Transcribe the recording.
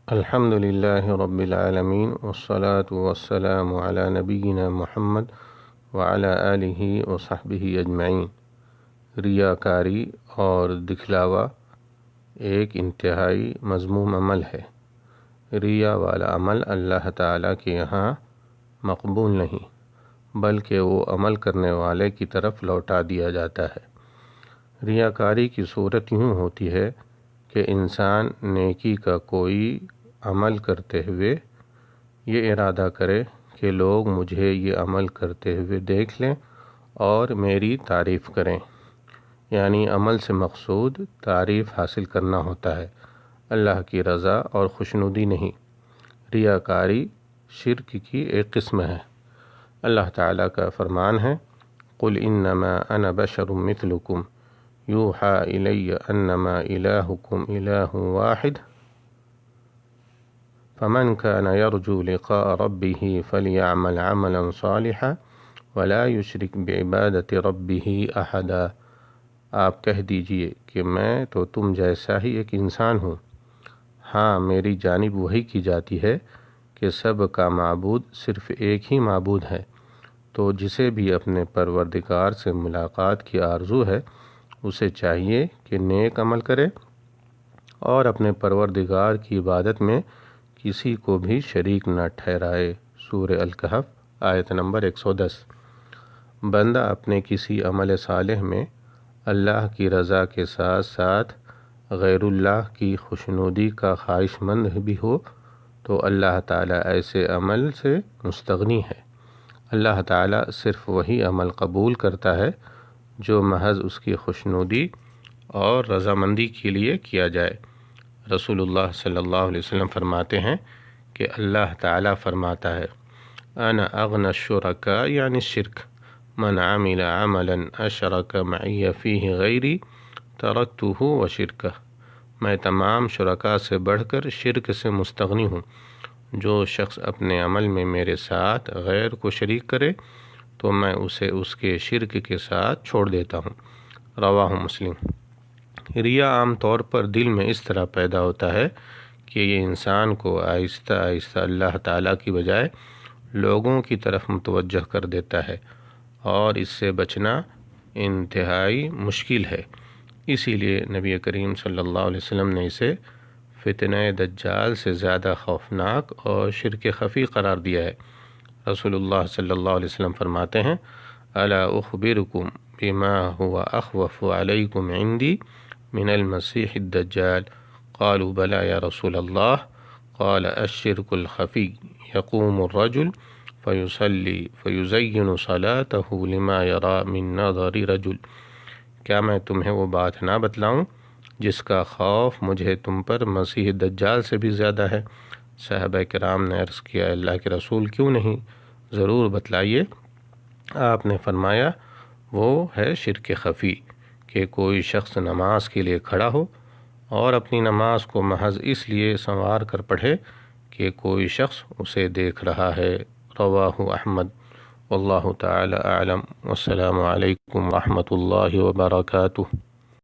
الحمد للہ رب العالمین والصلاة والسلام علی نبینا محمد وعلی آلہ وصحبہ اجمعین۔ ریاکاری اور دکھلاوا ایک انتہائی مذموم عمل ہے۔ ریا والا عمل اللہ تعالیٰ کے یہاں مقبول نہیں، بلکہ وہ عمل کرنے والے کی طرف لوٹا دیا جاتا ہے۔ ریاکاری کی صورت یوں ہوتی ہے کہ انسان نیکی کا کوئی عمل کرتے ہوئے یہ ارادہ کرے کہ لوگ مجھے یہ عمل کرتے ہوئے دیکھ لیں اور میری تعریف کریں، یعنی عمل سے مقصود تعریف حاصل کرنا ہوتا ہے، اللہ کی رضا اور خوشنودی نہیں۔ ریاکاری شرک کی ایک قسم ہے۔ اللہ تعالیٰ کا فرمان ہے، قُلْ إِنَّمَا أَنَا بَشَرٌ مِثْلُكُمْ يُوحَىٰ إِلَيَّ أَنَّمَا إِلَٰهُكُمْ إِلَٰهٌ وَاحِدٌ فَمَنْ كَانَ يَرْجُو لِقَاءَ رَبِّهِ فَلْيَعْمَلْ عَمَلًا صَالِحًا وَلَا يُشْرِكْ بِعِبَادَةِ رَبِّهِ أَحَدًا۔ آپ کہہ دیجئے کہ میں تو تم جیسا ہی ایک انسان ہوں، ہاں میری جانب وحی کی جاتی ہے کہ سب کا معبود صرف ایک ہی معبود ہے، تو جسے بھی اپنے پروردگار سے ملاقات کی آرزو ہے اسے چاہیے کہ نیک عمل کرے اور اپنے پروردگار کی عبادت میں کسی کو بھی شریک نہ ٹھہرائے۔ سورہ الکہف آیت نمبر 110۔ بندہ اپنے کسی عمل صالح میں اللہ کی رضا کے ساتھ ساتھ غیر اللہ کی خوشنودی کا خواہش مند بھی ہو تو اللہ تعالیٰ ایسے عمل سے مستغنی ہے۔ اللہ تعالیٰ صرف وہی عمل قبول کرتا ہے جو محض اس کی خوشنودی اور رضامندی کے لیے کیا جائے۔ رسول اللہ صلی اللہ علیہ وسلم فرماتے ہیں کہ اللہ تعالیٰ فرماتا ہے، انا اغنى الشرکاء یعنی الشرک، من عمل عملا اشرک معی فیہ غیری ترکتہ وشرکہ۔ میں تمام شرکاء سے بڑھ کر شرک سے مستغنی ہوں، جو شخص اپنے عمل میں میرے ساتھ غیر کو شریک کرے تو میں اسے اس کے شرک کے ساتھ چھوڑ دیتا ہوں۔ رواہ مسلم۔ ریا عام طور پر دل میں اس طرح پیدا ہوتا ہے کہ یہ انسان کو آہستہ آہستہ اللہ تعالیٰ کی بجائے لوگوں کی طرف متوجہ کر دیتا ہے، اور اس سے بچنا انتہائی مشکل ہے۔ اسی لیے نبی کریم صلی اللہ علیہ وسلم نے اسے فتنہ دجال سے زیادہ خوفناک اور شرک خفی قرار دیا ہے۔ رسول اللہ صلی اللہ علیہ وسلم فرماتے ہیں، الا اخبرکم بما هو اخوف علیکم عندی من المسیح الدجال قالوا بلى یا رسول اللہ قال الشرك الخفی يقوم الرجل فيصلي فيزين صلاته لما يرى من نظر رجل۔ کیا میں تمہیں وہ بات نہ بتلاؤں جس کا خوف مجھے تم پر مسیح دجال سے بھی زیادہ ہے؟ صحابہ کرام نے عرض کیا، اللہ کے رسول کیوں نہیں، ضرور بتلائیے۔ آپ نے فرمایا، وہ ہے شرک خفی، کہ کوئی شخص نماز کے لیے کھڑا ہو اور اپنی نماز کو محض اس لیے سنوار کر پڑھے کہ کوئی شخص اسے دیکھ رہا ہے۔ رواہ احمد۔ واللہ تعالی اعلم۔ والسلام علیکم ورحمۃ اللہ وبرکاتہ۔